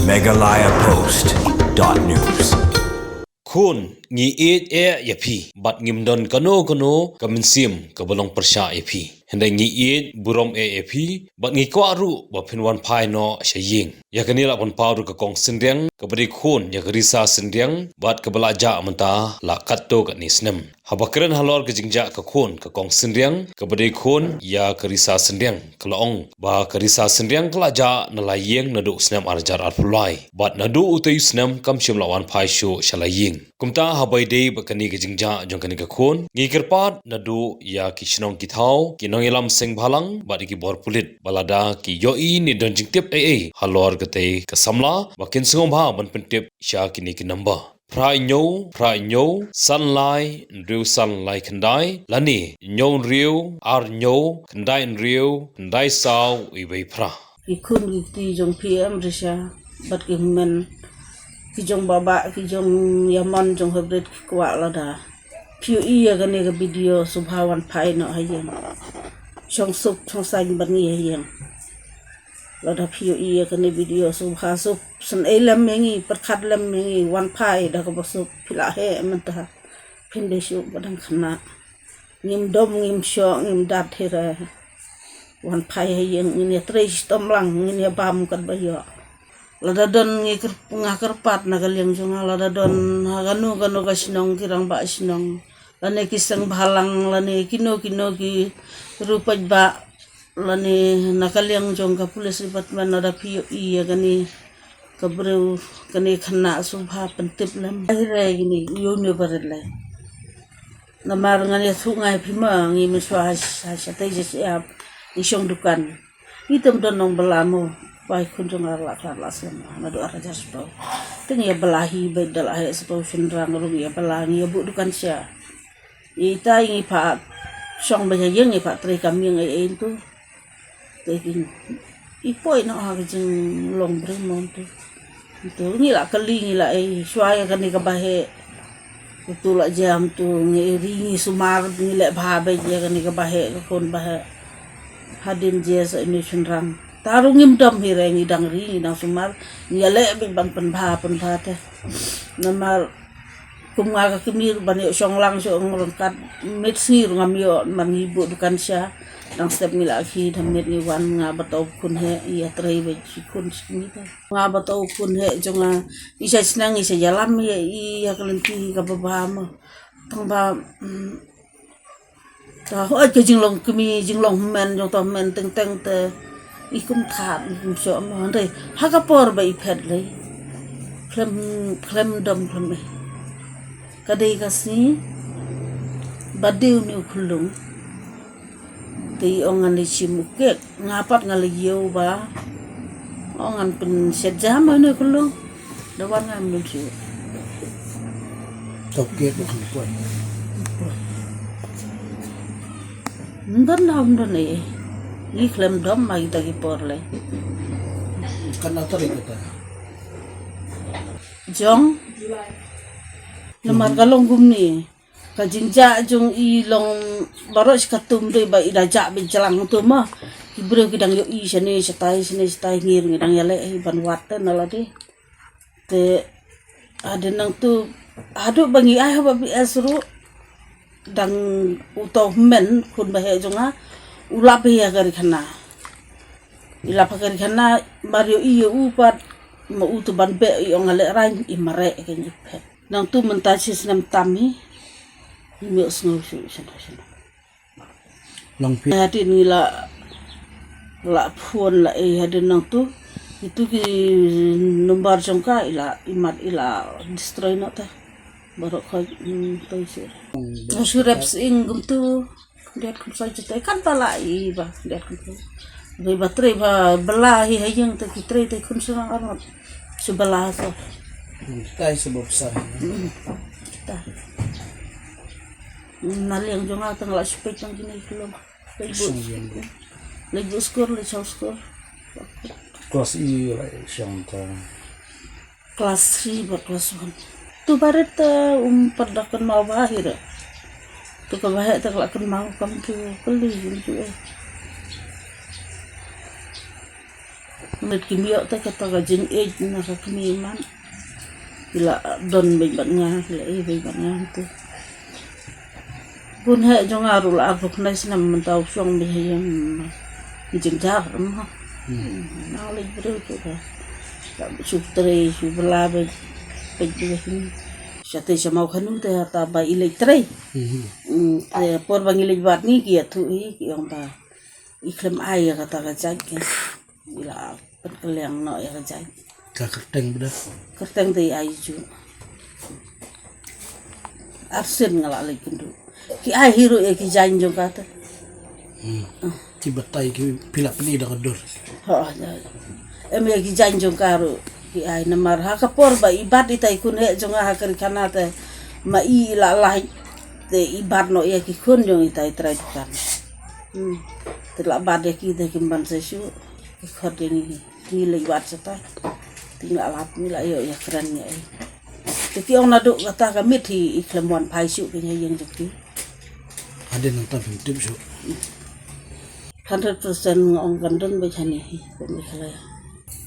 megalayapost.news. Kun ngi yapi bat ngimdon kano kaminsim kabalong persya yapi. Hendak ngi burom yapi bat ngi kwaru ba pinwan pai no syaying. Ya kanila pon paudu ka kong sendeng kabadi kun ya kerisa sendeng bat kabelaja menta la katto ka nisnem. Habakren halor ke jingja ka kun ka kong sendeng kabadi kun ya kerisa sendeng kalaong ba kerisa sendeng kelaja nalayeng nadu snem arjar arpulai bat nadu utai snem kam shim lawan pai shu shalaying. Kumta habai dei bakani ke jingja jong kani ka kun ngi kerpat nadu ya kishnong kithau kinong ilam seng bhalang bat ki bor pulit balada ki yoi ni don jingtip halor kate kasamla bakin sungom ha ban pentip sha kini ki number Prai nyo sunlight riu sunlight kendai lani nyo riu ar nyo kendai riu kendai sau ibai pra ikun ki jong PM risha bat ki men ki jong baba ki jong yaman jong hybrid kwa lada piu iya gane ga video subhawan pai no hayen chong sup chong sain bani hayen lada piu iya gane video subha sup san elam mengi perkhat lam mengi wan pai da ka basup pila he menta phinde shu badang khana ngim dom ngim sho ngim dat hera wan pai hayen ngin tres tomlang ngin bam kan bayo lada don ngakar pat nagalyang jonga lada don ganu ka sinong kirang ba sinong lane kisang bhalang lane kino ki rupaj ba lane nakalyang jong ka pulis department ada piu iya gani kabreu gani khana subha pentip lam ahire gini yone barle namar ngani sungai phima ngi miswa sa tai siap isong dukan item don nong belamo pai kunjung la sem na do araja spo ting ya belahi bedal ahe spo sindrang ru ya belangi ya bu dukan sia ita ingi pa song ba yeng i pa tri kaming ai tu teking ipoi no ha jing long bremon tu itu ngi la kali ngi la ai swaya kan ni ka bahe tu la jam tu ngi ringi sumar ngi le bha be je kan ni ka bahe kon bahe hadin je sa ini sindrang tarungim dam hirengi dangri nang sumar nyale bi bang penbha te namar kumga ka kimir bani songlang so ngolkat metsir ngamyo mangibu dukan sia nang step mila khi thamit ni wan nga batau kun he ya trei be kun smita nga batau kun he jonga isa snang isa jalam ye i ya kalenti ka babam tangba ta ho ke jinglong kimi jinglong men jong to men teng te ikum khat ikum so ma ndai hakapor ba iphet le klem dom klem kadai kasi badiu ni khulung ti ongan li chimuke ngapat ngali yeu ba ongan pen sejam ni khulung dawan ngam lu chi toke ko khulpon ndan nam ndo ne ni klem dom mai ta ki porle kana tari kata jong namar kalong gumni ka jinja jong i long baros katum de ba ida ja bin jalang tu ma ibre kidang yo i sene setai ngir ngidang yale ban waten alade te ada nang tu adu bangi ai ba bi asru dang uto men kun ba he jonga ulap ya gari khana ilap gari khana mario i upat ma utu ban be yo ngale rai i mare ke ni phet nang tu mentasis nam tami mi osngo shu sana long pi hati ni la phone la hadi nang tu itu ki nomor jongka ila imat ila destroy na ta baru kau tu sih sureps ingum tu lihat kun saja kan palai ba lihat kun be baterai ba belahi hayang ta kitrai ta kun surang amat sebelah tu tai sebab sah ta naliang jonga tang la spek tang kini belum lagi skor le chau skor kelas i la syanta kelas 3 buat kelas 1 tu baret perdakan mau bahir tu ka bahir tak lakan mau kam tu keli tu Nit kimio ta kata ka jing na ka kimiman. Kila don bay bat nga kila bay bat nga tu. Pun he jong aru la aruk na sinam mentau syong bi yang jing jar ma. Na le bro tu ka. Ka sutre su bela bay bay ni. Sate sama khanu te ta ba ilek tre. Te por bang ilek bat ni ki tu hi ki ong ta. Iklem ai kata ka jak. Ila pat kaliang no ya ka jak. Kakerteng bedah. Kerteng te ai ju. Arsen ngala le kindu. Ki ai hiro e ki jan jong kata. Ki batai ki pila peni dah kedor. Ha ya. Em ya ki jan jong karo. Ki ai namar ha ka por ba ibat itai kun he jong ha kari kana te ma i la lai te ibat no ya ki kun jong itai trai kan. Te la ba de ki te kimban se shu ki khot ni le ibat sata. Tinggal lap ni la yo ya keren ya. Tapi orang nak duk kata kami di iklemuan pai shu kenya yang jadi. Ada nang ta tip shu. 100% ngong gandon macam ni kami kalau.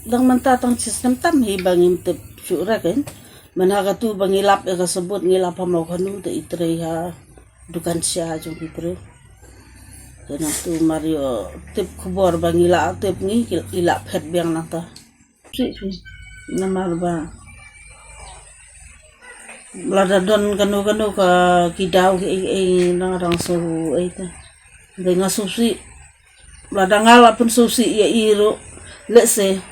Dang menta tang sistem tam hi bangim tip shu raken. Mana katu bangilap ya sebut ngilap pamau kanu te itre ha dukan sia jong itre. Dan tu Mario tip kubor bangila tip ni ilap pet biang nata. Nama ba lada don kanu ka kidau ke nang rang su ta dengan susi lada ngala pun susi ya iro let's say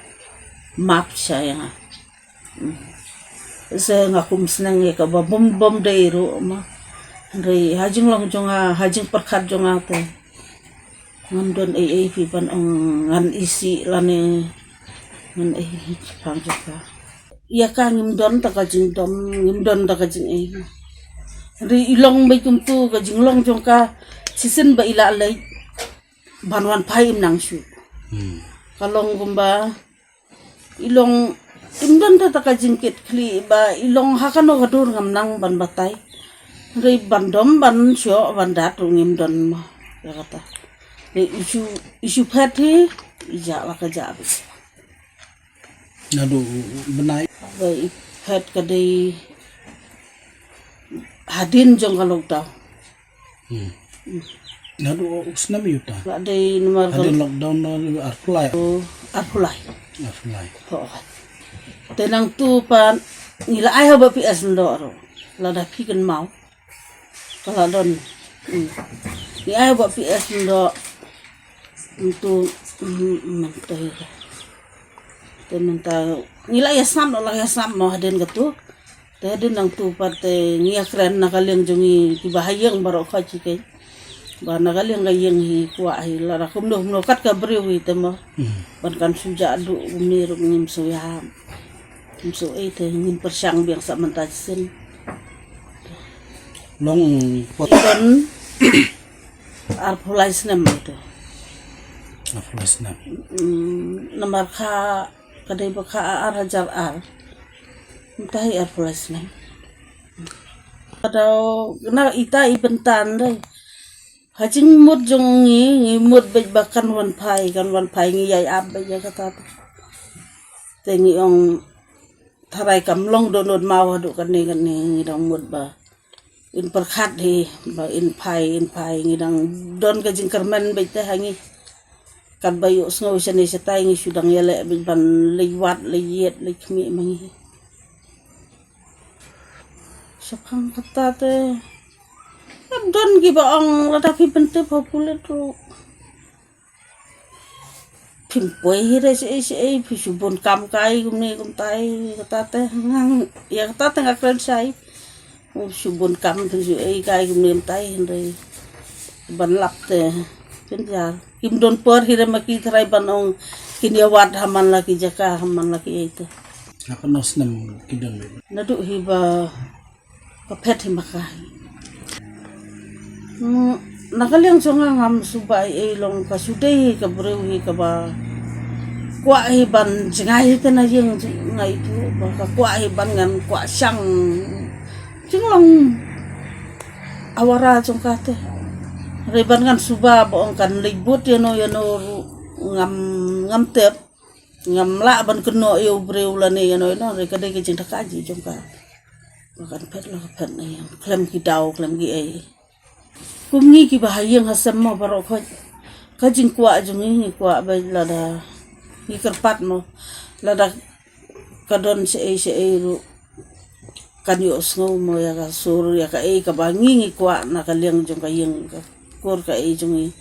map saya se ngakum senang ya ka ba bom de iro ma rei hajing long jonga hajing perkhat jonga te ngandon fi pan ngan isi lane ngan pang jaka iya ka ngimdon ta ka jing dom ngimdon ta ka jing ri ilong bai kum tu ka jing long jong ka sisen ba ila lai banwan pai nang shu kalong gumba ilong imdon ta ka jing ket kli ba ilong hakano ka dur ngam nang ban batai ri bandom ban syo ban dat ngimdon ma ya kata ri isu phathi ija la ka ja Nadu benai. Baik phat kadai hadin jong kalok ta. Nadu usnam yuta. Kadai nomor Ada lockdown no arfly. apulai. Arfly. Ho. Tenang tu pan ngila ai haba pi as ndoro. Lada pi kan mau. Kalau don. Ni ai haba pi as ndo untuk mentai. Tementa ngila ya sam lah ya sam mau haden gatu te haden nang tu parte ngia kren nakaleng jongi ti bahayang baro kha chike ba nakaleng ga yeng hi kwa hi la rakum no kat ka brewi tema ban kan suja adu umni rum ngim so ya ngim so te ngim persang biang sa mentaj sen Long pot don arpulai senam itu arfly snap. nomor kha kadai bakha arajar ar entai arpulas nem kadau na ita ibentan dai hajing mut jongi mut bej bakan wan pai ngi yai ab ya kata tengi ong tharai kamlong donod mau hadu kan ni dong mut ba in perkhat hi ba in pai ngi dang don ka jing kermen bej teh hangi kan bayu sngo sene setai ngi sudang yele ban liwat liyet likmi mangi sapang kata te don gi ba ong lada pi bente popular tu pimpoi hire se pi subon kam kai gumni kum tai kata te ngang ya kata te ngakren sai subon kam tu kai gumni tai hindai ban lap te penjar kim don por hire maki tharai banong kiniawat haman laki jaka haman laki itu Apa nos nam kidon be. nadu hiba kapet himakai nakaliang songa ngam subai long kasudai ka brewi ka ba kwa hiban jingai tena yang ngai tu ba ka kwa hiban ngan kwa sang jinglong awara jongkate riban kan suba boong kan libut yano ngam tep ngamla ban keno yo breu la ne no no re ka de ke jing ka ji jong ka kan pet la pet ne klem ki dau klem ki ai kum ngi ki ba yang hasam mo baro ka jing kwa jong ni kwa ba la da ni kerpat mo la da kadon se ru kan yo sngo mo ya ka sur ya ka ka ba ngi kwa na ka liang jong ka yang ka kor ka jong ni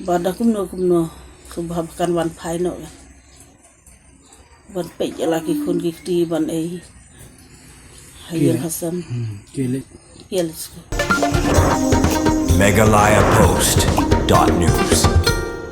ba da kum no subha kan wan phai no ban pe ya laki kun ki ti ban hayang hasam Kilit. yes Megalayapost.news.